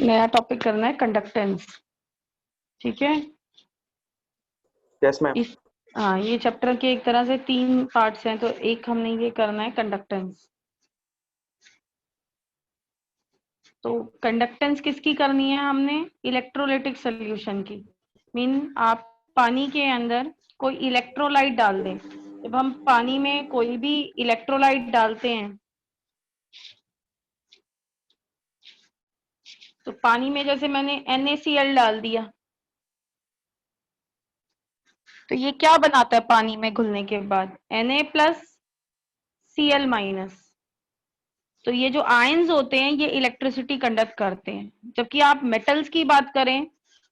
नया टॉपिक करना है कंडक्टेंस। ठीक है। Yes ma'am. हाँ, ये चैप्टर के एक तरह से 3 पार्ट्स हैं, तो एक हमने ये करना है कंडक्टेंस। तो कंडक्टेंस किसकी करनी है हमने? इलेक्ट्रोलाइटिक सोल्यूशन की। मीन आप पानी के अंदर कोई इलेक्ट्रोलाइट डाल दें। जब हम पानी में कोई भी इलेक्ट्रोलाइट डालते हैं, तो पानी में जैसे मैंने NaCl डाल दिया, तो ये क्या बनाता है पानी में घुलने के बाद? Na+Cl-। तो ये जो आयंस होते हैं ये इलेक्ट्रिसिटी कंडक्ट करते हैं। जबकि आप मेटल्स की बात करें,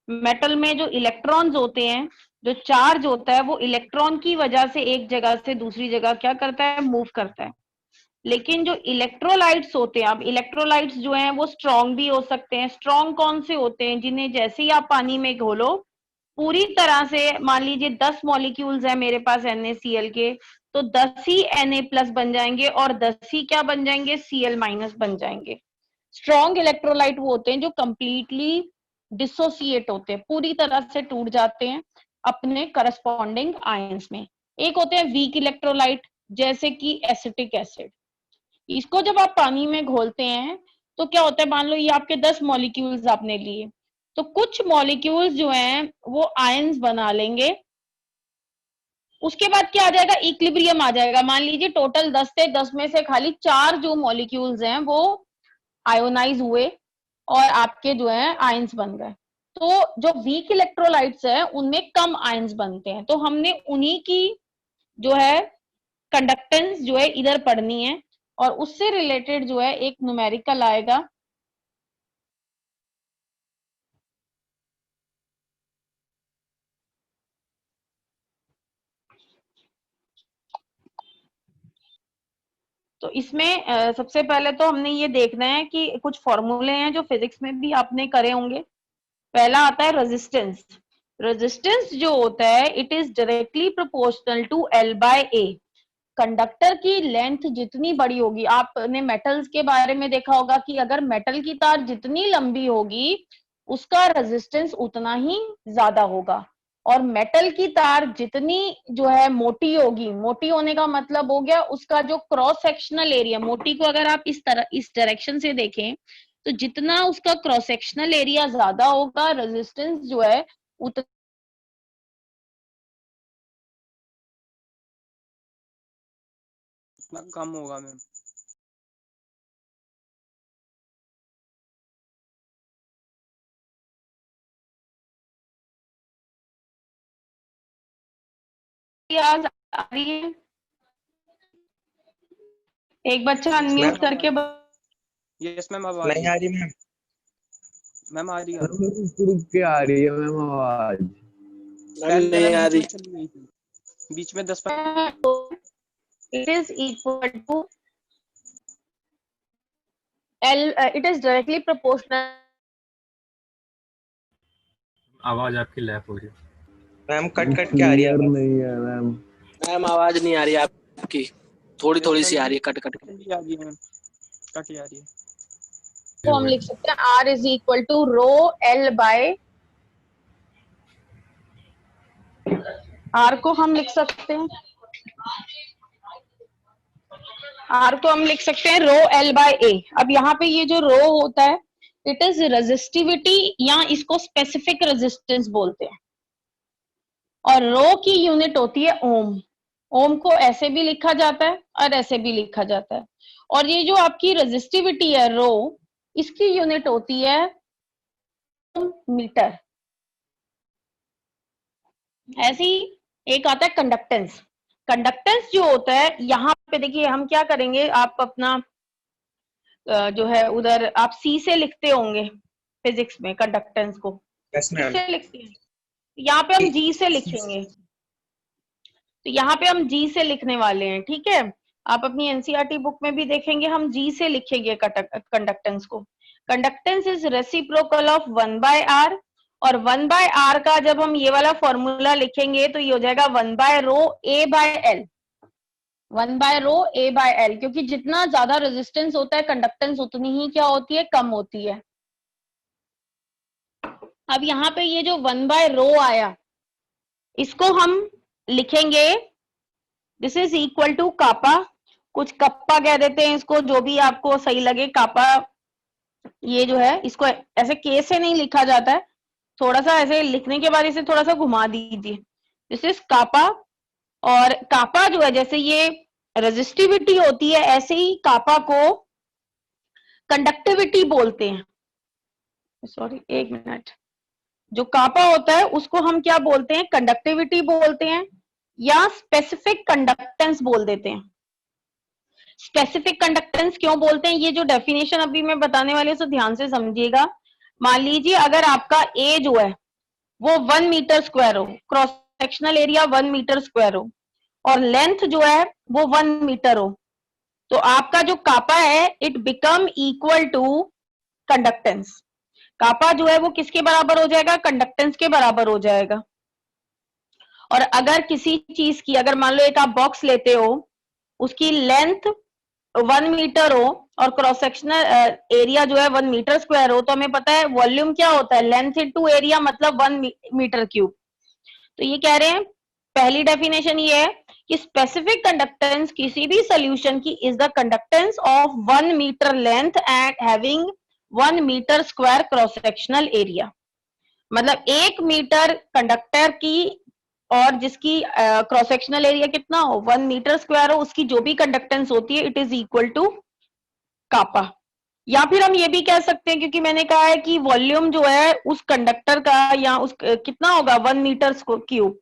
मेटल में जो इलेक्ट्रॉन्स होते हैं, जो चार्ज होता है, वो इलेक्ट्रॉन की वजह से एक जगह से दूसरी जगह क्या करता है? मूव करता है। लेकिन जो इलेक्ट्रोलाइट्स होते हैं, अब इलेक्ट्रोलाइट्स जो हैं वो स्ट्रॉन्ग भी हो सकते हैं। स्ट्रॉन्ग कौन से होते हैं? जिन्हें जैसे ही आप पानी में घोलो, पूरी तरह से, मान लीजिए 10 मॉलिक्यूल्स है मेरे पास NaCl के, तो 10 ही Na+ बन जाएंगे और 10 ही क्या बन जाएंगे? Cl- बन जाएंगे। स्ट्रॉन्ग इलेक्ट्रोलाइट वो होते हैं जो कंप्लीटली डिसोसिएट होते हैं, पूरी तरह से टूट जाते हैं अपने करस्पॉन्डिंग आयंस में। एक होते हैं वीक इलेक्ट्रोलाइट, जैसे कि एसिटिक एसिड। इसको जब आप पानी में घोलते हैं तो क्या होता है? मान लो ये आपके 10 मॉलिक्यूल्स आपने लिए, तो कुछ मॉलिक्यूल्स जो हैं वो आयंस बना लेंगे। उसके बाद क्या आ जाएगा? इक्विलिब्रियम आ जाएगा। मान लीजिए टोटल 10 थे, 10 में से खाली 4 जो मॉलिक्यूल्स हैं वो आयोनाइज हुए और आपके जो है आयंस बन गए। तो जो वीक इलेक्ट्रोलाइट्स है उनमें कम आयंस बनते हैं, तो हमने उन्हीं की जो है कंडक्टेंस जो है इधर पढ़नी है, और उससे रिलेटेड जो है एक न्यूमेरिकल आएगा। तो इसमें सबसे पहले तो हमने ये देखना है कि कुछ फॉर्मूले हैं जो फिजिक्स में भी आपने करे होंगे। पहला आता है रेजिस्टेंस। रेजिस्टेंस जो होता है, it is directly proportional to L/A। Conductor की लेंथ जितनी बड़ी होगी, आपने मेटल्स के बारे में देखा होगा कि अगर मेटल की तार जितनी लंबी होगी उसका रेजिस्टेंस उतना ही ज्यादा होगा। और मेटल की तार जितनी जो है मोटी होगी, मोटी होने का मतलब हो गया उसका जो क्रॉस सेक्शनल एरिया, मोटी को अगर आप इस तरह इस डायरेक्शन से देखें तो जितना उसका क्रॉस सेक्शनल एरिया ज्यादा होगा, रेजिस्टेंस जो है उतना कम होगा मैम। आवाज आ रही है? एक बच्चा अनम्यूट करके यस मैम, अब आ नहीं आ रही मैम। मैम आ रही है। रुक के आ रही है मैम आवाज। नहीं आ रही, बीच में 10 it is equal to L, it is directly proportional। आवाज आपकी लैप हो रही है मैम कट कट के आ रही है आवाज। नहीं है मैम। मैम आवाज नहीं आ रही है आपकी, थोड़ी थोड़ी सी आ रही है, कट कट के। आ रही है मैम, कट आ रही है। तो हम लिख सकते हैं R is equal to rho L by R को हम लिख सकते हैं, R को हम लिख सकते हैं रो L बाय A। अब यहाँ पे ये जो रो होता है इट इज रेजिस्टिविटी, या इसको स्पेसिफिक रेजिस्टेंस बोलते हैं। और रो की यूनिट होती है ओम। ओम को ऐसे भी लिखा जाता है और ऐसे भी लिखा जाता है। और ये जो आपकी रेजिस्टिविटी है रो, इसकी यूनिट होती है मीटर। ऐसे ही एक आता है कंडक्टेंस। कंडक्टेंस जो होता है, यहाँ पे देखिए हम क्या करेंगे, आप अपना जो है उधर आप C से लिखते होंगे फिजिक्स में कंडक्टेंस को, यस मैम। किससे लिखते हैं? यहाँ पे हम G से लिखेंगे, तो यहाँ पे हम G से लिखने वाले हैं। ठीक है, आप अपनी NCERT बुक में भी देखेंगे हम G से लिखेंगे कंडक्टेंस को। Conductance is reciprocal of 1/R, और 1/R का जब हम ये वाला फॉर्मूला लिखेंगे तो ये हो जाएगा 1/ρ A/L। 1/ρ A/L, क्योंकि जितना ज्यादा रेजिस्टेंस होता है कंडक्टेंस उतनी ही क्या होती है? कम होती है। 1/ρ A/L, 1/ρ A/L, क्योंकि जितना ज्यादा रेजिस्टेंस होता है कंडक्टेंस उतनी ही क्या होती है? कम होती है। अब यहाँ पे ये जो 1/ρ आया, इसको हम लिखेंगे, this is equal to kappa, कुछ कप्पा कह देते हैं इसको, जो भी आपको सही लगे। कापा ये जो है, इसको ऐसे के से नहीं लिखा जाता है, थोड़ा सा ऐसे लिखने के बाद इसे थोड़ा सा घुमा दीजिए। दिस इज कापा। और कापा जो है, जैसे ये रेजिस्टिविटी होती है, ऐसे ही कापा को कंडक्टिविटी बोलते हैं। सॉरी, एक मिनट। जो कापा होता है उसको हम क्या बोलते हैं? कंडक्टिविटी बोलते हैं, या स्पेसिफिक कंडक्टेंस बोल देते हैं। स्पेसिफिक कंडक्टेंस क्यों बोलते हैं, ये जो डेफिनेशन अभी मैं बताने वाली हूँ, तो ध्यान से समझिएगा। मान लीजिए अगर आपका ए जो है वो 1 मीटर स्क्वायर हो, cross sectional area 1 metre square हो, और लेंथ जो है वो 1 मीटर हो, तो आपका जो कापा है it become equal to conductance. Kappa जो है वो किसके बराबर हो जाएगा? कंडक्टेंस के बराबर हो जाएगा। और अगर किसी चीज की, अगर मान लो एक आप बॉक्स लेते हो, उसकी लेंथ 1 मीटर हो और क्रॉस सेक्शनल एरिया जो है 1 मीटर स्क्वायर हो, तो हमें पता है वॉल्यूम क्या होता है? लेंथ इनटू एरिया, मतलब 1 मीटर क्यूब। तो ये कह रहे हैं, पहली डेफिनेशन ये है कि स्पेसिफिक कंडक्टेंस किसी भी सॉल्यूशन की is the conductance of 1 metre length and having 1 metre square cross sectional area. मतलब 1 मीटर कंडक्टर की और जिसकी क्रॉस सेक्शनल एरिया कितना हो? 1 मीटर स्क्वायर हो, उसकी जो भी कंडक्टेंस होती है it is equal to kappa. या फिर हम ये भी कह सकते हैं, क्योंकि मैंने कहा है कि वॉल्यूम जो है उस कंडक्टर का, या उस कितना होगा? 1 मीटर क्यूब।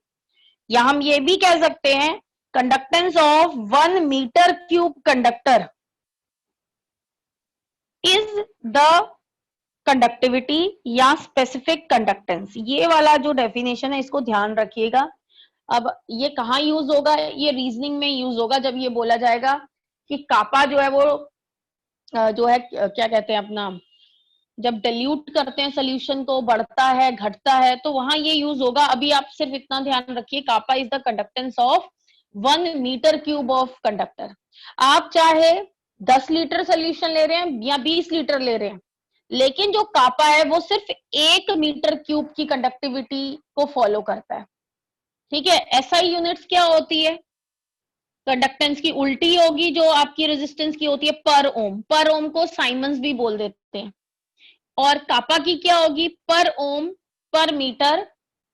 या हम ये भी कह सकते हैं conductance of 1 metre cube conductor is the conductivity या स्पेसिफिक कंडक्टेंस। ये वाला जो डेफिनेशन है इसको ध्यान रखिएगा। अब ये कहाँ यूज होगा? ये रीजनिंग में यूज होगा, जब ये बोला जाएगा कि कापा जो है वो जो है क्या कहते हैं अपना, जब डिल्यूट करते हैं सोल्यूशन को, बढ़ता है घटता है, तो वहां ये यूज होगा। अभी आप सिर्फ इतना ध्यान रखिए, kappa is the conductance of 1 metre cube of conductor. आप चाहे 10 लीटर सोल्यूशन ले रहे हैं या 20 लीटर ले रहे हैं, लेकिन जो कापा है वो सिर्फ 1 मीटर क्यूब की कंडक्टिविटी को फॉलो करता है। ठीक है, एसआई यूनिट्स क्या होती है? कंडक्टेंस की उल्टी होगी, जो आपकी रेजिस्टेंस की होती है पर ओम। पर ओम को साइमंस भी बोल देते हैं। और कापा की क्या होगी? पर ओम पर मीटर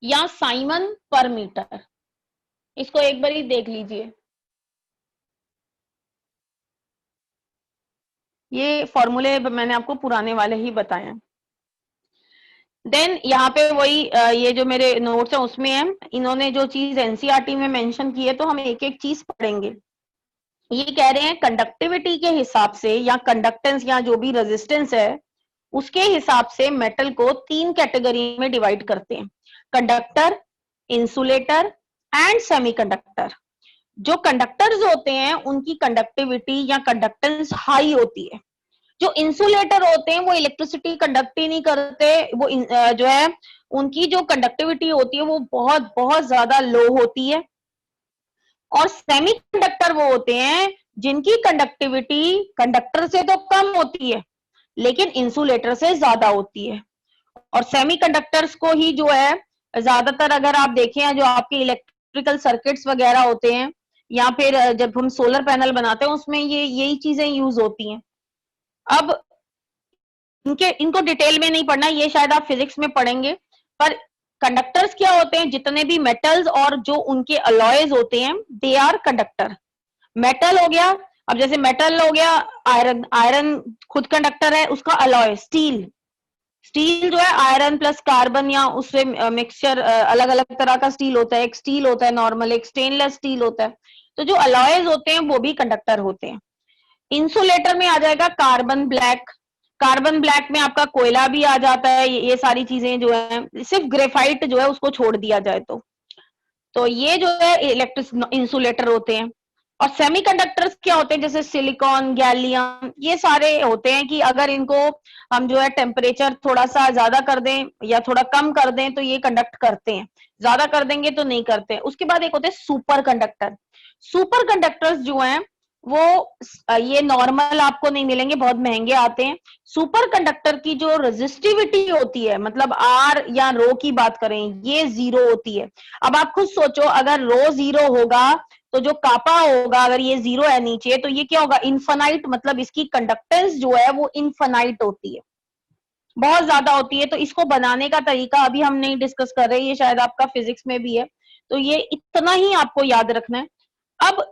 या साइमन पर मीटर। इसको एक बार ही देख लीजिए, ये फॉर्मूले मैंने आपको पुराने वाले ही बताए हैं। देन यहाँ पे वही ये जो मेरे नोट्स हैं उसमें है, इन्होंने जो चीज एनसीईआरटी में मेंशन की है, तो हम एक एक चीज पढ़ेंगे। ये कह रहे हैं कंडक्टिविटी के हिसाब से या कंडक्टेंस या जो भी रेजिस्टेंस है उसके हिसाब से मेटल को 3 कैटेगरी में डिवाइड करते हैं: कंडक्टर, इंसुलेटर एंड सेमीकंडक्टर। जो कंडक्टर्स होते हैं उनकी कंडक्टिविटी या कंडक्टेंस हाई होती है। जो इंसुलेटर होते हैं वो इलेक्ट्रिसिटी कंडक्ट ही नहीं करते, वो जो है उनकी जो कंडक्टिविटी होती है वो बहुत बहुत ज्यादा लो होती है। और सेमीकंडक्टर वो होते हैं जिनकी कंडक्टिविटी कंडक्टर से तो कम होती है लेकिन इंसुलेटर से ज्यादा होती है। और सेमीकंडक्टर्स को ही जो है ज्यादातर अगर आप देखें, जो आपके इलेक्ट्रिकल सर्किट्स वगैरह होते हैं या फिर जब हम सोलर पैनल बनाते हैं उसमें ये यही चीजें यूज होती हैं। अब इनको डिटेल में नहीं पढ़ना, ये शायद आप फिजिक्स में पढ़ेंगे। पर कंडक्टर्स क्या होते हैं? जितने भी मेटल्स और जो उनके अलॉयज होते हैं दे आर कंडक्टर। मेटल हो गया, अब जैसे मेटल हो गया आयरन, आयरन खुद कंडक्टर है, उसका अलॉय स्टील, स्टील जो है आयरन प्लस कार्बन या उससे मिक्सचर, अलग अलग तरह का स्टील होता है। एक स्टील होता है नॉर्मल, एक स्टेनलेस स्टील होता है। तो जो अलॉयज होते हैं वो भी कंडक्टर होते हैं। इंसुलेटर में आ जाएगा कार्बन ब्लैक, कार्बन ब्लैक में आपका कोयला भी आ जाता है। ये सारी चीजें जो है, सिर्फ ग्रेफाइट जो है उसको छोड़ दिया जाए तो ये जो है इलेक्ट्रिक इंसुलेटर होते हैं। और सेमीकंडक्टर्स क्या होते हैं? जैसे सिलिकॉन, गैलियम, ये सारे होते हैं कि अगर इनको हम जो है टेम्परेचर थोड़ा सा ज्यादा कर दें या थोड़ा कम कर दें तो ये कंडक्ट करते हैं, ज्यादा कर देंगे तो नहीं करते हैं। उसके बाद एक होते हैं सुपर कंडक्टर। सुपर कंडक्टर्स जो हैं वो ये नॉर्मल आपको नहीं मिलेंगे, बहुत महंगे आते हैं। सुपर कंडक्टर की जो रेजिस्टिविटी होती है, मतलब आर या रो की बात करें, ये 0 होती है। अब आप खुद सोचो, अगर रो 0 होगा तो जो कापा होगा, अगर ये 0 है नीचे, तो ये क्या होगा, इनफाइनाइट, मतलब इसकी कंडक्टेंस जो है वो इनफाइनाइट होती है, बहुत ज्यादा होती है। तो इसको बनाने का तरीका अभी हम नहीं डिस्कस कर रहे, ये शायद आपका फिजिक्स में भी है, तो ये इतना ही आपको याद रखना है। अब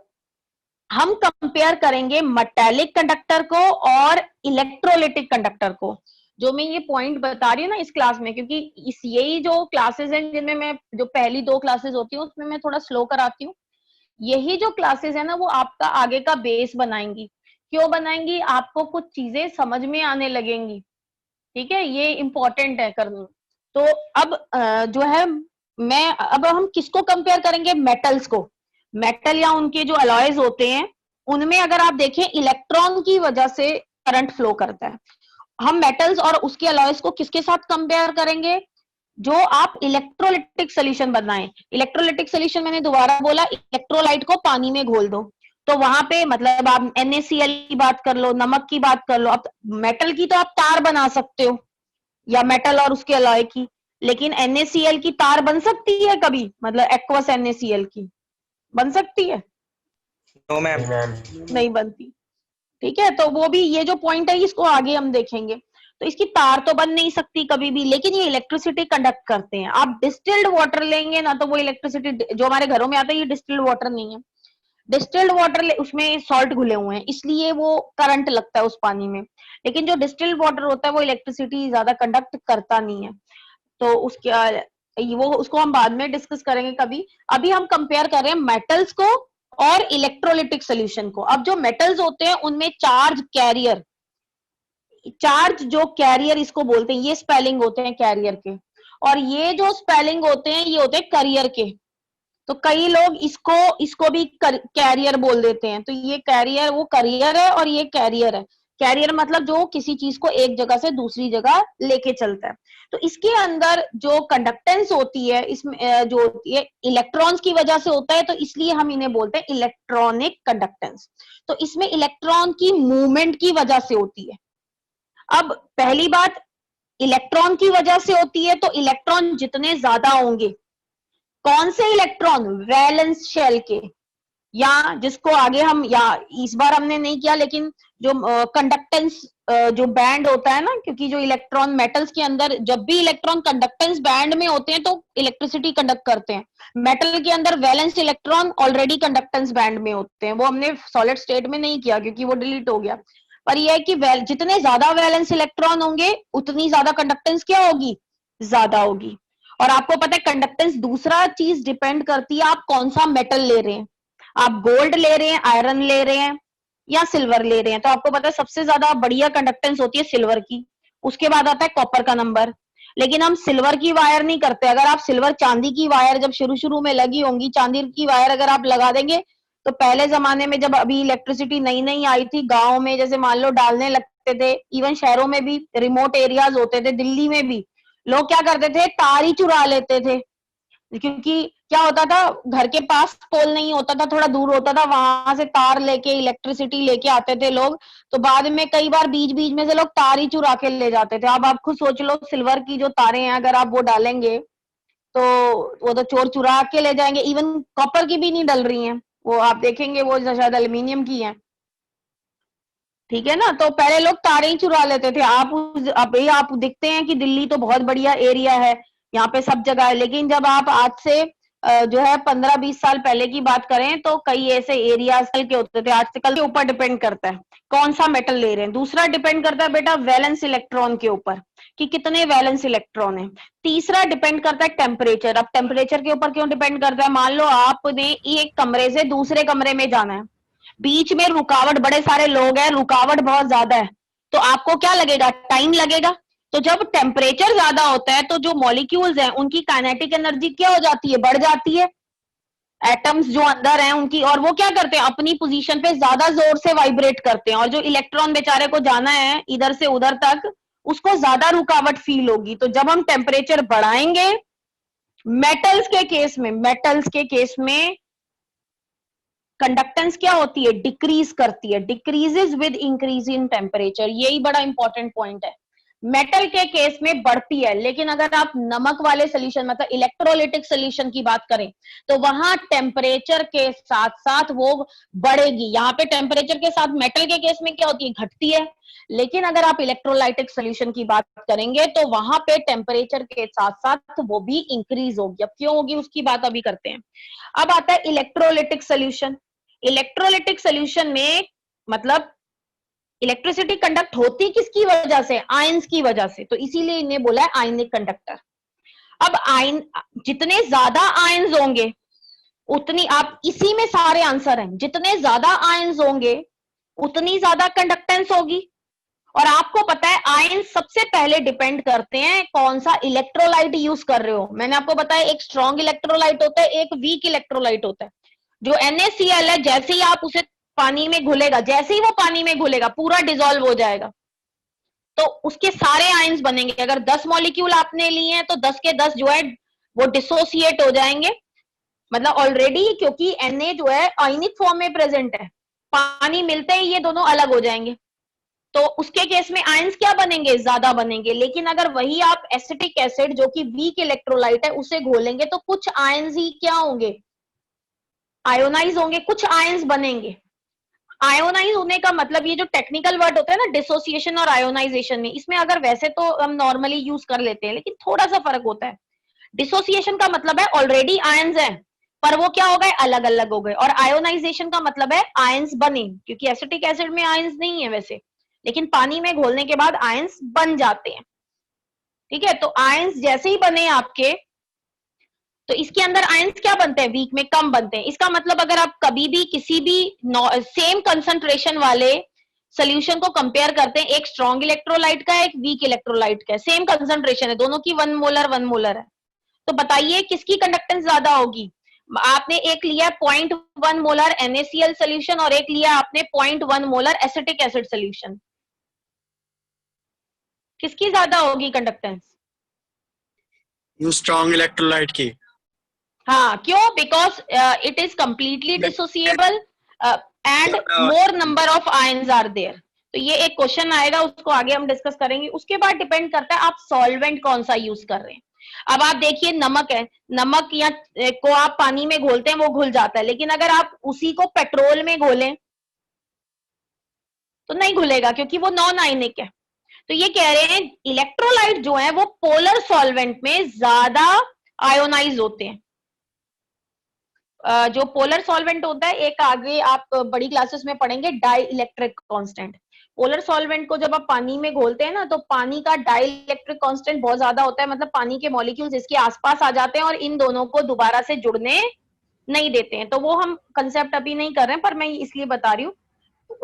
हम कंपेयर करेंगे मेटेलिक कंडक्टर को और इलेक्ट्रोलिटिक कंडक्टर को। जो मैं ये पॉइंट बता रही हूँ ना इस क्लास में, क्योंकि इस यही जो क्लासेस हैं जिनमें मैं, जो पहली 2 क्लासेस होती है उसमें मैं थोड़ा स्लो कराती हूँ, यही जो क्लासेस है ना वो आपका आगे का बेस बनाएंगी। क्यों बनाएंगी? आपको कुछ चीजें समझ में आने लगेंगी, ठीक है, ये इंपॉर्टेंट है करना। तो अब जो है, मैं अब हम किसको कंपेयर करेंगे? मेटल्स को। मेटल या उनके जो अलॉयज होते हैं, उनमें अगर आप देखें इलेक्ट्रॉन की वजह से करंट फ्लो करता है। हम मेटल्स और उसके अलॉयज को किसके साथ कंपेयर करेंगे? जो आप इलेक्ट्रोलिटिक सोल्यूशन बनाएं। इलेक्ट्रोलिटिक सोल्यूशन मैंने दोबारा बोला, इलेक्ट्रोलाइट को पानी में घोल दो, तो वहां पे मतलब आप NaCl की बात कर लो, नमक की बात कर लो। अब मेटल की तो आप तार बना सकते हो, या मेटल और उसके अलॉय की, लेकिन NaCl की तार बन सकती है कभी? मतलब एक्वस NaCl की बन सकती है? No ma'am. नहीं बनती, ठीक है। तो वो भी, ये जो पॉइंट है इसको आगे हम देखेंगे। तो इसकी तार तो बन नहीं सकती कभी भी, लेकिन ये इलेक्ट्रिसिटी कंडक्ट करते हैं। आप डिस्टिल्ड वाटर लेंगे ना, तो वो इलेक्ट्रिसिटी जो हमारे घरों में आता है, ये डिस्टिल्ड वाटर नहीं है। डिस्टिल्ड वाटर उसमें सॉल्ट घुले हुए हैं, इसलिए वो करंट लगता है उस पानी में। लेकिन जो डिस्टिल्ड वाटर होता है वो इलेक्ट्रिसिटी ज्यादा कंडक्ट करता नहीं है। तो उसके वो उसको हम बाद में डिस्कस करेंगे कभी। अभी हम कंपेयर कर रहे हैं मेटल्स को और इलेक्ट्रोलिटिक सोल्यूशन को। अब जो मेटल्स होते हैं उनमें चार्ज कैरियर, चार्ज जो कैरियर इसको बोलते हैं, ये स्पेलिंग होते हैं कैरियर के, और ये जो स्पेलिंग होते हैं ये होते हैं करियर के। तो कई लोग इसको भी कैरियर बोल देते हैं। तो ये कैरियर, वो करियर है और ये कैरियर है। कैरियर मतलब जो किसी चीज को एक जगह से दूसरी जगह लेके चलता है। तो इसके अंदर जो कंडक्टेंस होती है, इसमें जो होती है इलेक्ट्रॉन्स की वजह से होता है, तो इसलिए हम इन्हें बोलते हैं इलेक्ट्रॉनिक कंडक्टेंस। तो इसमें इलेक्ट्रॉन की मूवमेंट की वजह से होती है। अब पहली बात, इलेक्ट्रॉन की वजह से होती है, तो इलेक्ट्रॉन जितने ज्यादा होंगे, कौन से इलेक्ट्रॉन? वैलेंस शेल के, या जिसको आगे हम, या इस बार हमने नहीं किया, लेकिन जो कंडक्टेंस जो बैंड होता है ना, क्योंकि जो इलेक्ट्रॉन मेटल्स के अंदर, जब भी इलेक्ट्रॉन कंडक्टेंस बैंड में होते हैं तो इलेक्ट्रिसिटी कंडक्ट करते हैं। मेटल के अंदर valence electron already conductance band में होते हैं। वो हमने सॉलिड स्टेट में नहीं किया क्योंकि वो डिलीट हो गया। पर यह है कि जितने ज्यादा वैलेंस इलेक्ट्रॉन होंगे उतनी ज्यादा कंडक्टेंस क्या होगी? ज्यादा होगी। और आपको पता है कंडक्टेंस दूसरा चीज डिपेंड करती है, आप कौन सा मेटल ले रहे हैं। आप गोल्ड ले रहे हैं, आयरन ले रहे हैं, या सिल्वर ले रहे हैं, तो आपको पता है सबसे ज्यादा बढ़िया कंडक्टेंस होती है सिल्वर की। उसके बाद आता है कॉपर का नंबर। लेकिन हम सिल्वर की वायर नहीं करते। अगर आप सिल्वर, चांदी की वायर जब शुरू शुरू में लगी होंगी, चांदी की वायर अगर आप लगा देंगे, तो पहले जमाने में जब अभी इलेक्ट्रिसिटी नई नई आई थी, गांव में जैसे मान लो डालने लगते थे, इवन शहरों में भी, रिमोट एरियाज होते थे, दिल्ली में भी लोग क्या करते थे, तार ही चुरा लेते थे। क्योंकि क्या होता था, घर के पास पोल नहीं होता था, थोड़ा दूर होता था, वहां से तार लेके इलेक्ट्रिसिटी लेके आते थे लोग। तो बाद में कई बार बीच बीच में से लोग तार ही चुरा के ले जाते थे। अब आप खुद सोच लो, सिल्वर की जो तारें हैं अगर आप वो डालेंगे तो वो तो चोर चुरा के ले जाएंगे। इवन कॉपर की भी नहीं डल रही हैं, वो आप देखेंगे वो शायद एल्यूमिनियम की है, ठीक है ना। तो पहले लोग तारे ही चुरा लेते थे। आप दिखते हैं कि दिल्ली तो बहुत बढ़िया एरिया है, यहाँ पे सब जगह है। लेकिन जब आप आज से जो है 15-20 साल पहले की बात करें, तो कई ऐसे एरियाज के होते थे। आजकल के ऊपर डिपेंड करता है कौन सा मेटल ले रहे हैं। दूसरा डिपेंड करता है बेटा वैलेंस इलेक्ट्रॉन के ऊपर, कि कितने वैलेंस इलेक्ट्रॉन है। तीसरा डिपेंड करता है टेम्परेचर। अब टेम्परेचर के ऊपर क्यों डिपेंड करता है? मान लो आपने एक कमरे से दूसरे कमरे में जाना है, बीच में रुकावट, बड़े सारे लोग हैं, रुकावट बहुत ज्यादा है, तो आपको क्या लगेगा? टाइम लगेगा। तो जब टेम्परेचर ज्यादा होता है तो जो मॉलिक्यूल्स हैं उनकी काइनेटिक एनर्जी क्या हो जाती है? बढ़ जाती है। एटम्स जो अंदर हैं उनकी, और वो क्या करते हैं? अपनी पोजीशन पे ज्यादा जोर से वाइब्रेट करते हैं। और जो इलेक्ट्रॉन बेचारे को जाना है इधर से उधर तक, उसको ज्यादा रुकावट फील होगी। तो जब हम टेम्परेचर बढ़ाएंगे, मेटल्स के केस में कंडक्टेंस क्या होती है, डिक्रीज करती है, decreases with increase in temperature. यही बड़ा इंपॉर्टेंट पॉइंट है। मेटल के केस में बढ़ती है, लेकिन अगर आप नमक वाले सोल्यूशन मतलब इलेक्ट्रोलिटिक सोल्यूशन की बात करें तो वहां टेम्परेचर के साथ साथ वो बढ़ेगी। यहाँ पे टेम्परेचर के साथ मेटल के केस में क्या होती है, घटती है, लेकिन अगर आप इलेक्ट्रोलाइटिक सोल्यूशन की बात करेंगे तो वहां पे टेम्परेचर के साथ साथ वो भी इंक्रीज होगी। अब क्यों होगी उसकी बात अभी करते हैं। अब आता है इलेक्ट्रोलिटिक सोल्यूशन। इलेक्ट्रोलिटिक सोल्यूशन में मतलब इलेक्ट्रिसिटी कंडक्ट होती किसकी वजह से, आयंस की वजह से, तो इसीलिए इन्हें बोला है आयनिक कंडक्टर। अब आयन, जितने ज्यादा आयंस होंगे उतनी, आप इसी में सारे आंसर हैं, जितने ज्यादा आयंस होंगे उतनी ज्यादा कंडक्टेंस होगी। और आपको पता है आयंस सबसे पहले डिपेंड करते हैं कौन सा इलेक्ट्रोलाइट यूज कर रहे हो। मैंने आपको बताया एक स्ट्रॉन्ग इलेक्ट्रोलाइट होता है, एक वीक इलेक्ट्रोलाइट होता है। जो NaCl है, जैसे ही आप उसे पानी में घुलेगा, जैसे ही वो पानी में घुलेगा पूरा डिसॉल्व हो जाएगा, तो उसके सारे आयंस बनेंगे। अगर 10 मॉलिक्यूल आपने लिए हैं तो 10 के 10 जो है वो डिसोसिएट हो जाएंगे, मतलब ऑलरेडी, क्योंकि Na जो है आयनिक फॉर्म में प्रेजेंट है, पानी मिलते ही ये दोनों अलग हो जाएंगे, तो उसके केस में आयंस क्या बनेंगे, ज्यादा बनेंगे। लेकिन अगर वही आप एसिटिक एसिड जो कि वीक इलेक्ट्रोलाइट है उसे घोलेंगे तो कुछ आयंस ही क्या होंगे, आयोनाइज होंगे, कुछ आयंस बनेंगे। आयोनाइज होने का मतलब, ये जो टेक्निकल वर्ड होता है ना डिसोसिएशन और आयोनाइजेशन में, इसमें अगर वैसे तो हम नॉर्मली यूज कर लेते हैं लेकिन थोड़ा सा फर्क होता है। डिसोसिएशन का मतलब है ऑलरेडी आयंस हैं पर वो क्या हो गए, अलग अलग हो गए, और आयोनाइजेशन का मतलब है आयंस बने, क्योंकि एसिटिक एसिड में आयंस नहीं है वैसे, लेकिन पानी में घोलने के बाद आयंस बन जाते हैं। ठीक है, तो आयंस जैसे ही बने आपके, तो इसके अंदर आयंस क्या बनते हैं, वीक में कम बनते हैं। इसका मतलब अगर आप कभी भी किसी भी सेम कंसंट्रेशन वाले सोल्यूशन को कंपेयर करते हैं, एक स्ट्रॉन्ग इलेक्ट्रोलाइट का एक वीक इलेक्ट्रोलाइट का, सेम कंसंट्रेशन है, दोनों की 1 मोलर है, तो बताइए किसकी कंडक्टेंस ज्यादा होगी। आपने एक लिया 0.1 मोलर NaCl सोल्यूशन और एक लिया आपने 0.1 मोलर एसिटिक एसिड सोल्यूशन, किसकी ज्यादा होगी कंडक्टेंस? यू स्ट्रॉन्ग इलेक्ट्रोलाइट की। हाँ, क्यों? Because it is completely dissociable and more number of ions are there. तो ये एक क्वेश्चन आएगा, उसको आगे हम डिस्कस करेंगे। उसके बाद डिपेंड करता है आप सॉल्वेंट कौन सा यूज कर रहे हैं। अब आप देखिए नमक है, नमक या को आप पानी में घोलते हैं वो घुल जाता है, लेकिन अगर आप उसी को पेट्रोल में घोलें तो नहीं घुलेगा क्योंकि वो नॉन आयनिक है। तो ये कह रहे हैं इलेक्ट्रोलाइट जो है वो पोलर सॉल्वेंट में ज्यादा आयोनाइज होते हैं। जो पोलर सॉल्वेंट होता है, एक आगे आप बड़ी क्लासेस में पढ़ेंगे dielectric constant. Polar solvent को जब आप पानी में घोलते हैं ना तो पानी का डाई इलेक्ट्रिक कांस्टेंट बहुत ज्यादा होता है, मतलब पानी के मॉलिक्यूल्स इसके आसपास आ जाते हैं और इन दोनों को दोबारा से जुड़ने नहीं देते हैं। तो वो हम कंसेप्ट अभी नहीं कर रहे हैं, पर मैं इसलिए बता रही हूँ।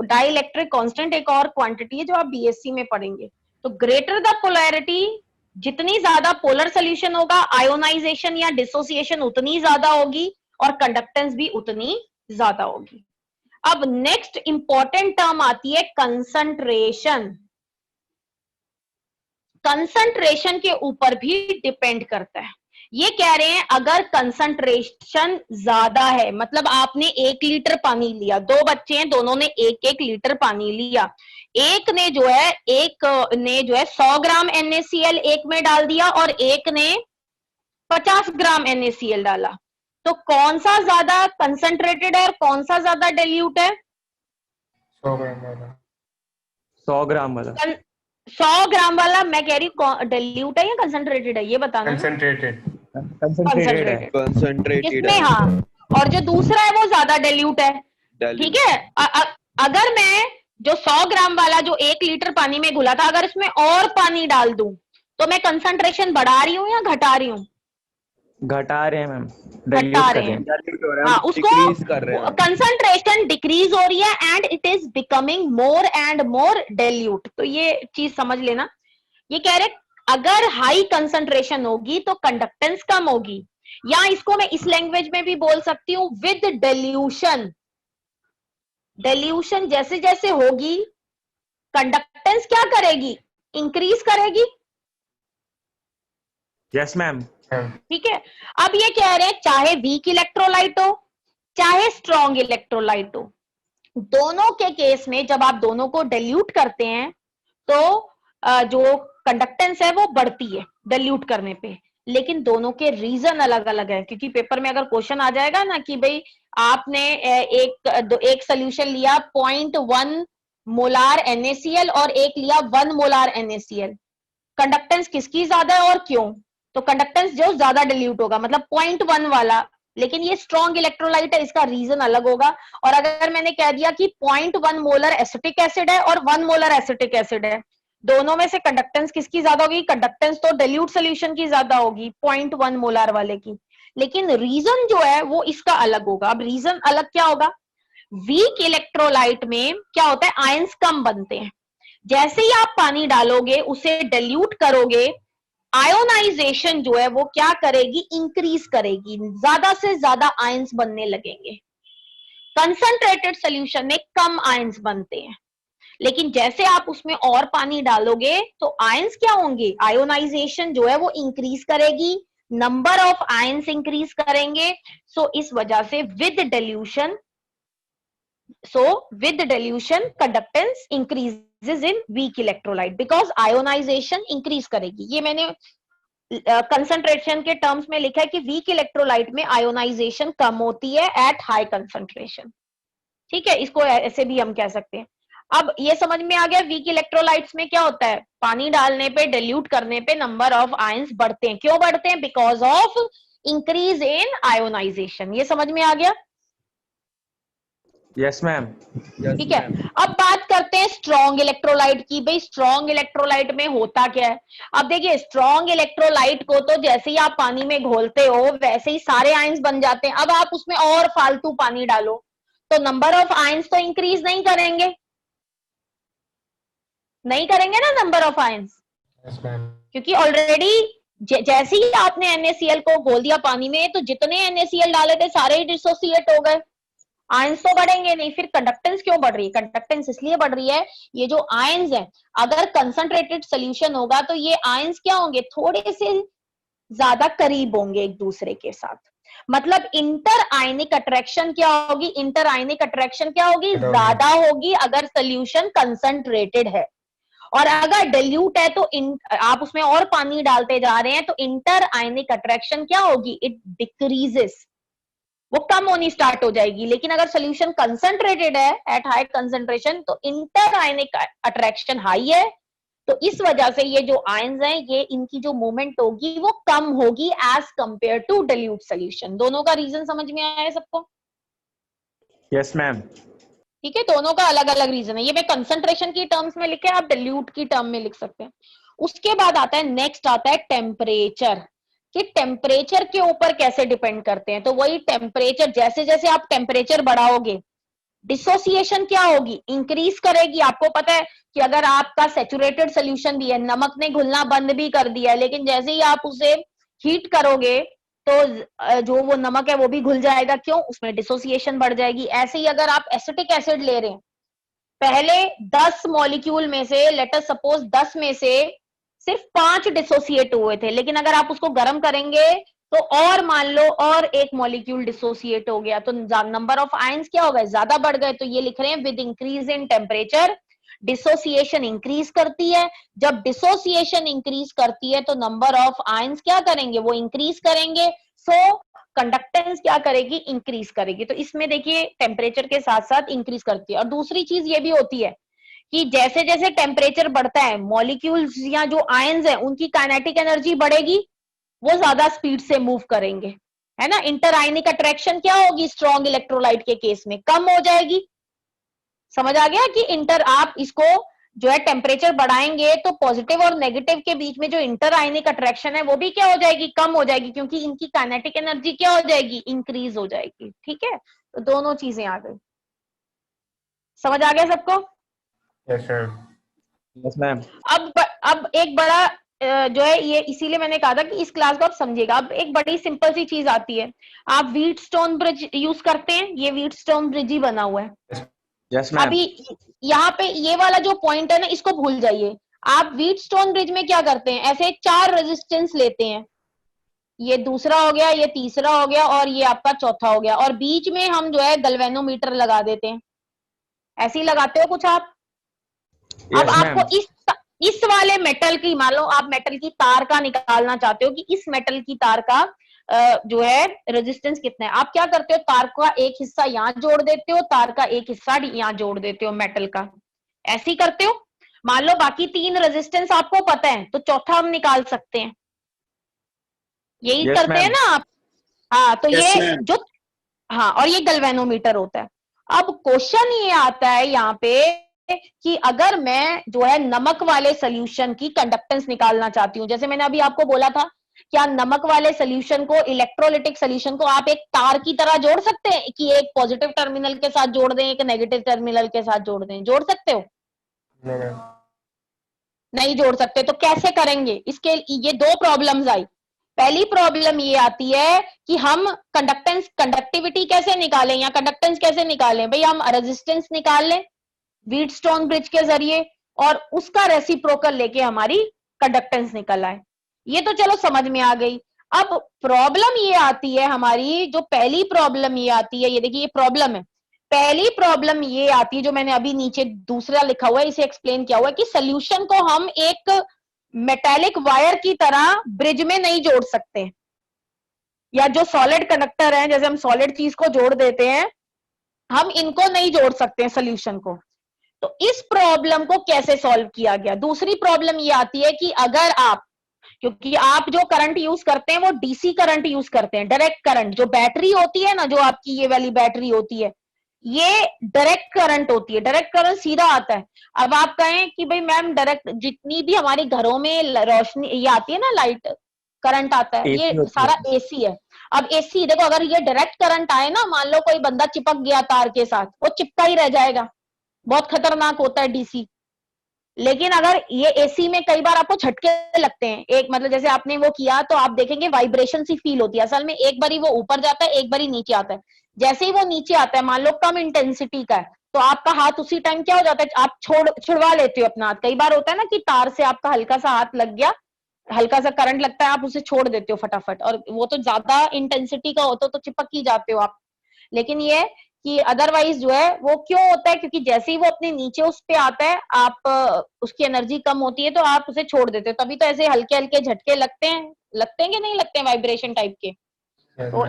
डाई इलेक्ट्रिक कांस्टेंट एक और क्वांटिटी है जो आप BSc में पढ़ेंगे। तो ग्रेटर द पोलैरिटी, जितनी ज्यादा पोलर सोल्यूशन होगा, आयोनाइजेशन या डिसोसिएशन उतनी ज्यादा होगी और कंडक्टेंस भी उतनी ज्यादा होगी। अब नेक्स्ट इंपॉर्टेंट टर्म आती है कंसंट्रेशन। कंसंट्रेशन के ऊपर भी डिपेंड करता है। ये कह रहे हैं अगर कंसंट्रेशन ज्यादा है, मतलब आपने 1 लीटर पानी लिया, 2 बच्चे हैं, दोनों ने 1-1 लीटर पानी लिया, एक ने जो है 100 ग्राम NaCl एक में डाल दिया और एक ने 50 ग्राम NaCl डाला, तो कौन सा ज्यादा कंसंट्रेटेड है और कौन सा ज्यादा डाइल्यूट है? 100 ग्राम वाला। 100 ग्राम वाला मैं कह रही हूँ डाइल्यूट है या कंसंट्रेटेड है, ये बताना। कंसंट्रेटेड इसमें, हाँ। और जो दूसरा है वो ज्यादा डाइल्यूट है। ठीक है, अगर मैं जो 100 ग्राम वाला जो 1 लीटर पानी में घुला था, अगर इसमें और पानी डाल दूं तो मैं कंसंट्रेशन बढ़ा रही हूँ या घटा रही हूँ? घटा रहे हैं मैम, घटा रहे हैं। हाँ, उसको कंसंट्रेशन डिक्रीज हो रही है and it is becoming more and more dilute. तो ये चीज समझ लेना। ये कह रहे अगर हाई कंसंट्रेशन होगी तो कंडक्टेंस कम होगी, या इसको मैं इस लैंग्वेज में भी बोल सकती हूँ विद डिल्यूशन। डिल्यूशन जैसे जैसे होगी कंडक्टेंस क्या करेगी, इंक्रीज करेगी। Yes ma'am. ठीक है, अब ये कह रहे हैं चाहे वीक इलेक्ट्रोलाइट हो चाहे स्ट्रॉन्ग इलेक्ट्रोलाइट हो। दोनों के केस में जब आप दोनों को डाइल्यूट करते हैं तो जो कंडक्टेंस है वो बढ़ती है डाइल्यूट करने पे, लेकिन दोनों के रीजन अलग अलग है। क्योंकि पेपर में अगर क्वेश्चन आ जाएगा ना कि भाई आपने एक सोल्यूशन लिया 0.1 मोलार NaCl और एक लिया 1 मोलार NaCl, कंडक्टेंस किसकी ज्यादा है और क्यों? तो कंडक्टेंस जो ज्यादा डाइल्यूट होगा, मतलब 0.1 वाला। लेकिन ये स्ट्रॉन्ग इलेक्ट्रोलाइट है, इसका रीजन अलग होगा। और अगर मैंने कह दिया कि 0.1 मोलर एसिटिक एसिड है और 1 मोलर एसिटिक एसिड है, दोनों में से कंडक्टेंस किसकी ज्यादा होगी? कंडक्टेंस तो डाइल्यूट सोल्यूशन की ज्यादा होगी 0.1 मोलार वाले की, लेकिन रीजन जो है वो इसका अलग होगा। अब रीजन अलग क्या होगा? वीक इलेक्ट्रोलाइट में क्या होता है? आयंस कम बनते हैं। जैसे ही आप पानी डालोगे, उसे डाइल्यूट करोगे, आयोनाइजेशन जो है वो क्या करेगी? इंक्रीज करेगी, ज्यादा से ज्यादा आयंस बनने लगेंगे। कंसंट्रेटेड सॉल्यूशन में कम आयंस बनते हैं, लेकिन जैसे आप उसमें और पानी डालोगे तो आयंस क्या होंगे? आयोनाइजेशन जो है वो इंक्रीज करेगी, नंबर ऑफ आयंस इंक्रीज करेंगे। सो इस वजह से with dilution conductance increases in weak electrolyte because ionization increase करेगी। ये मैंने कंसंट्रेशन के टर्म्स में लिखा है कि वीक इलेक्ट्रोलाइट में आयोनाइजेशन कम होती है एट हाई कंसंट्रेशन। ठीक है, इसको ऐसे भी हम कह सकते हैं। अब ये समझ में आ गया वीक इलेक्ट्रोलाइट्स में क्या होता है? पानी डालने पे, डाइल्यूट करने पे नंबर ऑफ आयंस बढ़ते हैं। क्यों बढ़ते हैं? Because of increase in ionization. ये समझ में आ गया? Yes ma'am. ठीक है, अब बात करते हैं स्ट्रॉन्ग इलेक्ट्रोलाइट की। भाई स्ट्रॉन्ग इलेक्ट्रोलाइट में होता क्या है? अब देखिए, स्ट्रॉन्ग इलेक्ट्रोलाइट को तो जैसे ही आप पानी में घोलते हो वैसे ही सारे आयंस बन जाते हैं। अब आप उसमें और फालतू पानी डालो तो नंबर ऑफ आयंस तो इंक्रीज नहीं करेंगे, ना नंबर ऑफ आयंस, क्योंकि ऑलरेडी जैसे ही आपने NaCl को घोल दिया पानी में तो जितने NaCl डाले थे सारे ही डिसोसिएट हो गए, आयंस तो बढ़ेंगे नहीं। फिर कंडक्टेंस क्यों बढ़ रही है? कंडक्टेंस इसलिए बढ़ रही है, ये जो आयंस है, अगर कंसंट्रेटेड सोल्यूशन होगा तो ये आयंस क्या होंगे? थोड़े से ज्यादा करीब होंगे एक दूसरे के साथ। मतलब इंटर आयनिक अट्रैक्शन क्या होगी? इंटर आयनिक अट्रैक्शन क्या होगी? ज्यादा होगी अगर सोल्यूशन कंसंट्रेटेड है। और अगर डाइल्यूट है तो आप उसमें और पानी डालते जा रहे हैं तो इंटर आयनिक अट्रैक्शन क्या होगी? इट डिक्रीजेस, वो कम होनी स्टार्ट हो जाएगी। लेकिन अगर सोल्यूशन कंसंट्रेटेड है एट हाई कंसंट्रेशन तो इंटर आयनिक अट्रैक्शन हाई है, तो इस वजह से ये जो आयंस हैं, ये इनकी जो मूवमेंट होगी वो कम होगी as compare to dilute solution. दोनों का रीजन समझ में आया है सबको? Yes ma'am. ठीक है, दोनों का अलग अलग रीजन है। ये मैं कंसंट्रेशन की टर्म्स में लिखे, आप डाइल्यूट की टर्म में लिख सकते हैं। उसके बाद आता है, नेक्स्ट आता है टेम्परेचर, कि टेम्परेचर के ऊपर कैसे डिपेंड करते हैं। तो वही टेम्परेचर, जैसे जैसे आप टेम्परेचर बढ़ाओगे डिसोसिएशन क्या होगी? इंक्रीज करेगी। आपको पता है कि अगर आपका सैचुरेटेड सोल्यूशन भी है, नमक ने घुलना बंद भी कर दिया है, लेकिन जैसे ही आप उसे हीट करोगे तो जो वो नमक है वो भी घुल जाएगा। क्यों? उसमें डिसोसिएशन बढ़ जाएगी। ऐसे ही अगर आप एसिटिक एसिड ले रहे हैं, पहले 10 मॉलिक्यूल में से, लेट अस सपोज 10 में से सिर्फ 5 डिसोसिएट हुए थे, लेकिन अगर आप उसको गर्म करेंगे तो और मान लो और एक मॉलिक्यूल डिसोसिएट हो गया तो नंबर ऑफ आयंस क्या हो गए? ज्यादा बढ़ गए। तो ये लिख रहे हैं with increase in temperature dissociation increase करती है। जब डिसोसिएशन इंक्रीज करती है तो नंबर ऑफ आयंस क्या करेंगे? वो इंक्रीज करेंगे। सो कंडक्टेंस क्या करेगी? इंक्रीज करेगी। तो इसमें देखिए टेम्परेचर के साथ साथ इंक्रीज करती है। और दूसरी चीज ये भी होती है कि जैसे जैसे टेम्परेचर बढ़ता है, मॉलिक्यूल्स या जो आयंस है उनकी काइनेटिक एनर्जी बढ़ेगी, वो ज्यादा स्पीड से मूव करेंगे, है ना। इंटर आयनिक अट्रैक्शन क्या होगी? स्ट्रॉन्ग इलेक्ट्रोलाइट के केस में कम हो जाएगी। समझ आ गया कि इंटर, आप इसको जो है टेम्परेचर बढ़ाएंगे तो पॉजिटिव और नेगेटिव के बीच में जो इंटर आयनिक अट्रैक्शन है वो भी क्या हो जाएगी? कम हो जाएगी, क्योंकि इनकी काइनेटिक एनर्जी क्या हो जाएगी? इंक्रीज हो जाएगी। ठीक है, तो दोनों चीजें आ गई। समझ आ गया सबको? Yes ma'am. अब एक बड़ा जो है, ये इसीलिए मैंने कहा था कि इस क्लास को आप समझिएगा। अब एक बड़ी सिंपल सी चीज आती है, आप व्हीटस्टोन ब्रिज यूज करते हैं, ये व्हीटस्टोन ब्रिज ही बना हुआ है। Yes ma'am. अभी यहाँ पे ये वाला जो पॉइंट है ना, इसको भूल जाइए। आप व्हीटस्टोन ब्रिज में क्या करते हैं? ऐसे 4 रेजिस्टेंस लेते हैं, ये दूसरा हो गया, ये तीसरा हो गया और ये आपका चौथा हो गया, और बीच में हम जो है गैल्वेनोमीटर लगा देते हैं। ऐसे ही लगाते हो कुछ आप। अब Yes, ma'am. आपको इस वाले मेटल की, मान लो आप मेटल की तार का निकालना चाहते हो कि इस मेटल की तार का जो है रेजिस्टेंस कितना है। आप क्या करते हो, तार का एक हिस्सा यहाँ जोड़ देते हो, तार का एक हिस्सा यहाँ जोड़ देते हो मेटल का, ऐसे ही करते हो। मान लो बाकी 3 रेजिस्टेंस आपको पता है, तो चौथा हम निकाल सकते हैं। यही Yes, करते हैं ma'am. ना आप। हाँ, तो Yes, ये ma'am. जो, हाँ, और ये गैल्वेनोमीटर होता है। अब क्वेश्चन ये आता है यहाँ पे कि अगर मैं जो है नमक वाले सोल्यूशन की कंडक्टेंस निकालना चाहती हूँ, जैसे मैंने अभी आपको बोला था, क्या नमक वाले सोल्यूशन को, इलेक्ट्रोलिटिक सोल्यूशन को आप एक तार की तरह जोड़ सकते हैं कि एक पॉजिटिव टर्मिनल के साथ जोड़ दें, एक नेगेटिव टर्मिनल के साथ जोड़ दें? जोड़ सकते हो? No, ma'am. नहीं जोड़ सकते। तो कैसे करेंगे? इसके ये 2 प्रॉब्लम्स आई। पहली प्रॉब्लम ये आती है कि हम कंडक्टिविटी कैसे निकालें या कंडक्टेंस कैसे निकालें? भाई हम रेजिस्टेंस निकाल लें व्हीटस्टोन ब्रिज के जरिए और उसका रेसिप्रोकल लेके हमारी कंडक्टेंस निकल आए। ये तो चलो समझ में आ गई। अब प्रॉब्लम ये आती है हमारी, जो पहली प्रॉब्लम ये आती है, ये देखिए ये प्रॉब्लम है। पहली प्रॉब्लम ये आती है, जो मैंने अभी नीचे दूसरा लिखा हुआ है, इसे एक्सप्लेन किया हुआ है कि सोल्यूशन को हम एक मेटालिक वायर की तरह ब्रिज में नहीं जोड़ सकते, या जो सॉलिड कंडक्टर है, जैसे हम सॉलिड चीज को जोड़ देते हैं, हम इनको नहीं जोड़ सकते हैं सोल्यूशन को। तो इस प्रॉब्लम को कैसे सॉल्व किया गया? दूसरी प्रॉब्लम ये आती है कि अगर आप, क्योंकि आप जो करंट यूज करते हैं वो डीसी करंट यूज करते हैं, डायरेक्ट करंट, जो बैटरी होती है ना, जो आपकी ये वाली बैटरी होती है, ये डायरेक्ट करंट होती है, डायरेक्ट करंट सीधा आता है। अब आप कहें कि भाई मैम डायरेक्ट जितनी भी हमारे घरों में रोशनी ये आती है ना, लाइट करंट आता है, ये सारा एसी है। अब एसी देखो, अगर ये डायरेक्ट करंट आए ना, मान लो कोई बंदा चिपक गया तार के साथ, वो चिपका ही रह जाएगा, बहुत खतरनाक होता है डीसी। लेकिन अगर ये एसी में कई बार आपको झटके लगते हैं, एक मतलब जैसे आपने वो किया तो आप देखेंगे वाइब्रेशन सी फील होती है। असल में एक बारी वो ऊपर जाता है, एक बारी नीचे आता है। जैसे ही वो नीचे आता है, मान लो कम इंटेंसिटी का है, तो आपका हाथ उसी टाइम क्या हो जाता है, आप छुड़वा लेते हो अपना हाथ। कई बार होता है ना कि तार से आपका हल्का सा हाथ लग गया, हल्का सा करंट लगता है, आप उसे छोड़ देते हो फटाफट, और वो तो ज्यादा इंटेंसिटी का होता तो चिपक ही जाते हो आप। लेकिन ये कि अदरवाइज जो है वो क्यों होता है, क्योंकि जैसे ही वो अपने नीचे उस पे आता है, आप उसकी एनर्जी कम होती है तो आप उसे छोड़ देते हो, तभी तो ऐसे हल्के हल्के झटके लगते हैं कि नहीं लगते हैं, वाइब्रेशन टाइप के। तो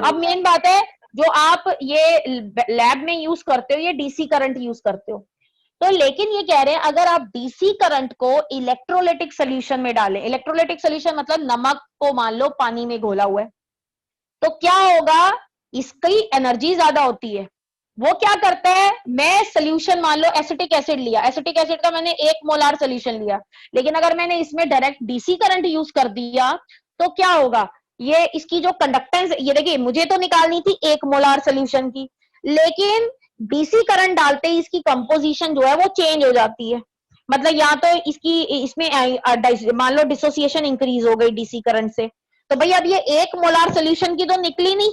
अब मेन बात है, जो आप ये लैब में यूज करते हो, ये डीसी करंट यूज करते हो। तो लेकिन ये कह रहे हैं अगर आप डीसी करंट को इलेक्ट्रोलिटिक सोल्यूशन में डालें, इलेक्ट्रोलिटिक सोल्यूशन मतलब नमक को मान लो पानी में घोला हुआ है, तो क्या होगा, इसकी एनर्जी ज्यादा होती है। वो क्या करता है, मैं सोल्यूशन मान लो एसिटिक एसिड लिया, एसिटिक एसिड का मैंने 1 मोलार सोल्यूशन लिया, लेकिन अगर मैंने इसमें डायरेक्ट डीसी करंट यूज कर दिया तो क्या होगा, ये इसकी जो कंडक्टेंस, ये देखिए मुझे तो निकालनी थी 1 मोलार सोल्यूशन की, लेकिन डीसी करंट डालते ही इसकी कंपोजिशन जो है वो चेंज हो जाती है। मतलब या तो इसमें मान लो डिसोसिएशन इंक्रीज हो गई डीसी करंट से, तो भाई अब ये 1 मोलार सोल्यूशन की तो निकली नहीं,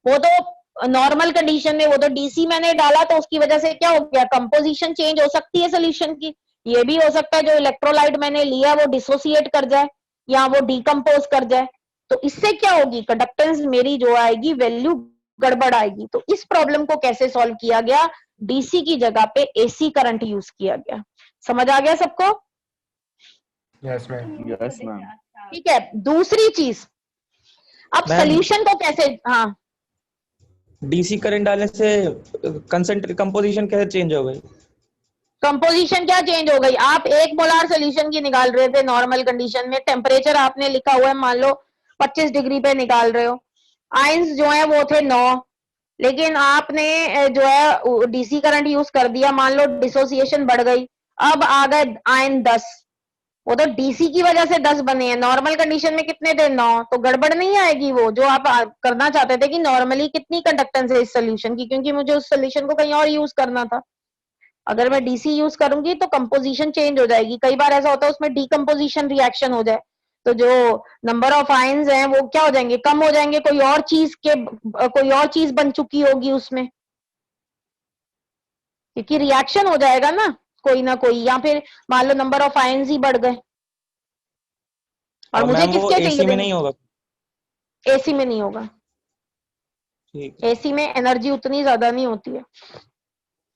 वो तो नॉर्मल कंडीशन में, वो तो डीसी मैंने डाला तो उसकी वजह से क्या हो गया, कंपोजिशन चेंज हो सकती है सोल्यूशन की। ये भी हो सकता है जो इलेक्ट्रोलाइट मैंने लिया वो डिसोसिएट कर जाए या वो डिकम्पोज कर जाए, तो इससे क्या होगी, कंडक्टेंस मेरी जो आएगी वैल्यू गड़बड़ आएगी। तो इस प्रॉब्लम को कैसे सॉल्व किया गया, डीसी की जगह पे एसी करंट यूज किया गया। समझ आ गया सबको? Yes, ma'am. Yes ma'am. ठीक है। दूसरी चीज, अब Ma'am. सोल्यूशन को कैसे, हाँ डीसी करंट डालने से कंपोजिशन कैसे चेंज हो गई? कंपोजिशन क्या चेंज हो गई, आप 1 मोलार सोल्यूशन की निकाल रहे थे नॉर्मल कंडीशन में, टेम्परेचर आपने लिखा हुआ है मान लो 25 डिग्री पे निकाल रहे हो, आयंस जो है वो थे 9, लेकिन आपने जो है डीसी करंट यूज कर दिया, मान लो डिसोसिएशन बढ़ गई, अब आ गए आयन 10, वो तो डीसी की वजह से 10 बने हैं, नॉर्मल कंडीशन में कितने थे 9, तो गड़बड़ नहीं आएगी वो जो आप करना चाहते थे कि नॉर्मली कितनी कंडक्टेंस है इस सोल्यूशन की, क्योंकि मुझे उस सोल्यूशन को कहीं और यूज करना था। अगर मैं डीसी यूज करूंगी तो कंपोजिशन चेंज हो जाएगी, कई बार ऐसा होता है उसमें डीकम्पोजिशन रिएक्शन हो जाए, तो जो नंबर ऑफ आयंस हैं वो क्या हो जाएंगे, कम हो जाएंगे, कोई और चीज बन चुकी होगी उसमें, क्योंकि रिएक्शन हो जाएगा ना कोई ना कोई, या फिर मान लो नंबर ऑफ आयंस ही बढ़ गए, और मुझे मैम वो किसके एसी चाहिए में थे, नहीं होगा? एसी में नहीं होगा, ठीक एसी में एनर्जी उतनी ज्यादा नहीं होती है।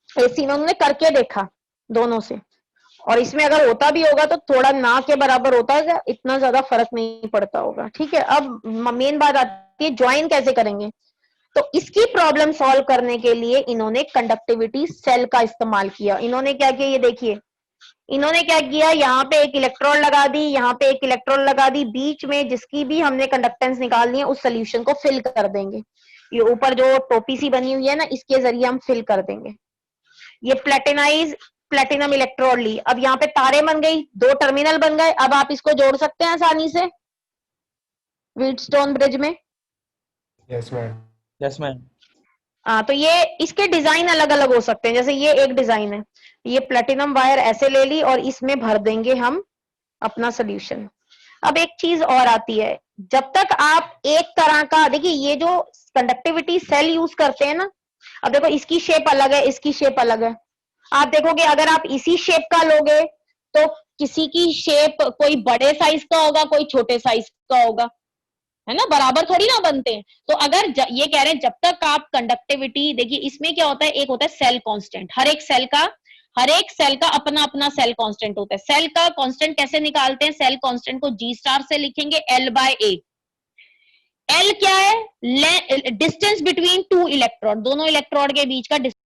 एसी में उन्होंने करके देखा दोनों से, और इसमें अगर होता भी होगा तो थोड़ा ना के बराबर होता है, इतना ज्यादा फर्क नहीं पड़ता होगा। ठीक है, अब मेन बात आती है ज्वाइन कैसे करेंगे। तो इसकी प्रॉब्लम सॉल्व करने के लिए इन्होंने कंडक्टिविटी सेल का इस्तेमाल किया। इन्होंने क्या किया, ये देखिए, इन्होंने क्या किया, यहाँ पे एक इलेक्ट्रोड लगा दी, यहाँ पे एक इलेक्ट्रोड लगा दी, बीच में जिसकी भी हमने कंडक्टेंस निकालनी है उस सोल्यूशन को फिल कर देंगे। ये ऊपर जो टोपी सी बनी हुई है ना, इसके जरिए हम फिल कर देंगे। ये प्लेटिनम इलेक्ट्रोड ली, अब यहाँ पे तारे बन गई, 2 टर्मिनल बन गए। अब आप इसको जोड़ सकते हैं आसानी से व्हीटस्टोन ब्रिज में। Yes ma'am. Yes ma'am. हाँ, तो ये इसके डिजाइन अलग अलग हो सकते हैं। जैसे ये एक डिजाइन है, ये प्लेटिनम वायर ऐसे ले ली और इसमें भर देंगे हम अपना सोल्यूशन। अब एक चीज और आती है, जब तक आप एक तरह का, देखिए ये जो कंडक्टिविटी सेल यूज करते हैं ना, अब देखो इसकी शेप अलग है, इसकी शेप अलग है। आप देखोगे अगर आप इसी शेप का लोगे तो किसी की शेप कोई बड़े साइज का होगा, कोई छोटे साइज का होगा, है ना, बराबर थोड़ी ना बनते हैं। तो अगर ये कह रहे हैं जब तक आप कंडक्टिविटी, देखिए इसमें क्या होता है, एक होता है सेल कांस्टेंट, हर एक सेल का अपना अपना सेल कांस्टेंट होता है। सेल का कांस्टेंट कैसे निकालते हैं, सेल कांस्टेंट को G स्टार से लिखेंगे L/A। L क्या है, डिस्टेंस बिटवीन 2 इलेक्ट्रोड, दोनों इलेक्ट्रोड के बीच का